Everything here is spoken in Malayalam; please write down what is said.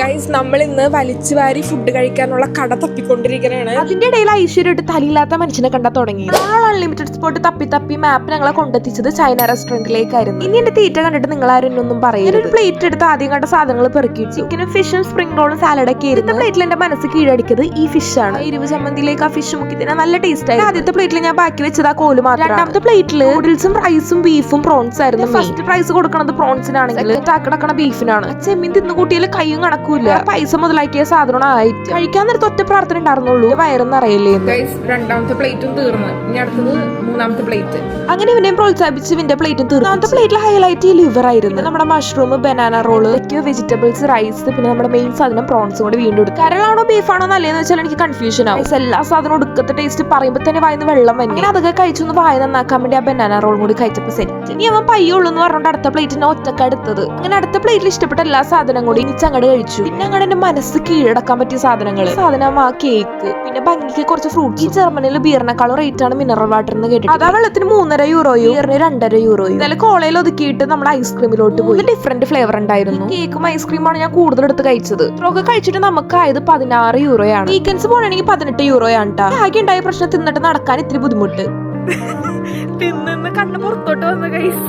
ഗൈസ്, നമ്മൾ ഇന്ന് വലിച്ചു വാരി ഫുഡ് കഴിക്കാനുള്ള കട തപ്പിക്കൊണ്ടിരിക്കുകയാണ്. അതിന്റെ ഇടയിൽ ഐശ്വര്യമായിട്ട് തലയില്ലാത്ത മനുഷ്യനെ കണ്ടാ തുടങ്ങി. അൺലിമിറ്റഡ് സ്പോട്ട് തപ്പി മാപ്പ് ഞങ്ങളെ കൊണ്ടെത്തിച്ചത് ചൈന റെസ്റ്റോറന്റിലേക്കായിരുന്നു. ഇനി എന്റെ തീറ്റ കണ്ടിട്ട് നിങ്ങൾ ആരും ഒന്നും പറയും. ഒരു പ്ലേറ്റ് എടുത്ത് ആദ്യം കണ്ട സാധനങ്ങൾ പെറുക്കി ചിക്കനും ഫിഷും സ്പ്രിംഗ് റോളും സാലഡൊക്കെ ആയിരുന്നു. പ്ലേറ്റിൽ എന്റെ മനസ്സ് കീഴടിക്കുന്നത് ഈ ഫിഷ് ആണ്. ഇരുവ് ചമ്മന്തിയിലേക്ക് ആ ഫിഷ് മുക്കി തിന്നാൻ നല്ല ടേസ്റ്റ് ആയിരുന്നു. ആദ്യത്തെ പ്ലേറ്റിൽ ഞാൻ ബാക്കി വെച്ചത് ആ കോല് മാത്രം. രണ്ടാമത്തെ പ്ലേറ്റിൽ നൂഡിൽസും റൈസും ബീഫും പ്രോൺസ് ആയിരുന്നു. ഫസ്റ്റ് പ്രൈസ് കൊടുക്കുന്നത് പ്രോൺസിനാണെങ്കിൽ താക്കടക്കണ ബീഫിനാണ്. ചെമ്മീൻ തിന്നുകൂട്ടിയിൽ കയ്യും കണക്കൂല. പൈസ മുതലാക്കിയ സാധനമാണ് ആയിട്ട് കഴിക്കാൻ നേരത്തെ ഒറ്റ പ്രാർത്ഥന ഉണ്ടായിരുന്നുള്ളൂ, വയറൊന്നും അറിയില്ലേ. രണ്ടാമത്തെ പ്ലേറ്റും തീർന്ന്, ഇനി അടുത്തത് മൂന്നാമത്തെ പ്ലേറ്റ്. അങ്ങനെ ഇവനെയും പ്രോത്സാഹിപ്പിച്ച് ഇവന്റെ പ്ലേറ്റും തീർന്നു. മൂന്നാമത്തെ പ്ലേറ്റിൽ ഹൈലൈറ്റ് ലിവർ ആയിരുന്നു. നമ്മുടെ mushroom, banana roll, vegetables, rice, പിന്നെ നമ്മുടെ മെയിൻ സാധനം പ്രോൺസും കൂടെ വീണ്ടും എടുക്കും. കരളാണോ ബീഫാണോ നല്ലതെന്ന് വെച്ചാൽ എനിക്ക് കൺഫ്യൂഷൻ ആവും. എല്ലാ സാധനവും എടുക്കത്തെ ടേസ്റ്റ് പറയുമ്പോൾ തന്നെ വായിന്ന് വെള്ളം വന്നെ. അതൊക്കെ കഴിച്ചൊന്ന് വായ നന്നാക്കാൻ വേണ്ടി ആ ബനാന റോളും കൂടി കഴിച്ചപ്പോ സെറ്റ്. ഇനി അവൻ പയ്യുള്ളൂ എന്ന് പറഞ്ഞുകൊണ്ട് അടുത്ത പ്ലേറ്റിനെ ഒറ്റക്ക് എടുത്തത്. അങ്ങനെ അടുത്ത പ്ലേറ്റിൽ ഇഷ്ടപ്പെട്ട എല്ലാ സാധനം കൂടി അങ്ങോട്ട് കഴിച്ചു. പിന്നെ അങ്ങനെ എന്റെ മനസ്സ് കീഴടക്കാൻ പറ്റിയ സാധനം ആ കേക്ക്, പിന്നെ ഭംഗിക്ക് കുറച്ച് ഫ്രൂട്ട്സ്. ഈ ജർമ്മനിയിൽ ബിയറിനെക്കാളും റേറ്റ് ആണ് മിനറൽ വാട്ടർ എന്ന് കേട്ടു. അതാ വെള്ളത്തിന് 3.5 യൂറോയും ബിയറിന് 2.5 യൂറോയും. ഇന്നലെ കോളേജിൽ ഒതുക്കിയിട്ട് നമ്മൾ ഐസ്ക്രീമിലോട്ട് പോയി. ഡിഫറെന്റ് ഫ്ലേവർ ഉണ്ടായിരുന്നു. കേക്കും ഐസ്ക്രീമാണ് ഞാൻ കൂടുതൽ എടുത്ത് കഴിച്ചത്. ഇത്രയൊക്കെ കഴിച്ചിട്ട് നമുക്കായത് 16 യൂറോയാണ്. വീക്കെൻഡ്സ് പോകണമെങ്കിൽ 18 യൂറോയാണ് ട്ടാ. ആകെ ഉണ്ടായ പ്രശ്നം തിന്നിട്ട് നടക്കാൻ ഇത്തിരി ബുദ്ധിമുട്ട്. തിന്ന് കണ്ണ് പുറത്തോട്ട് വന്ന ഗൈസ്.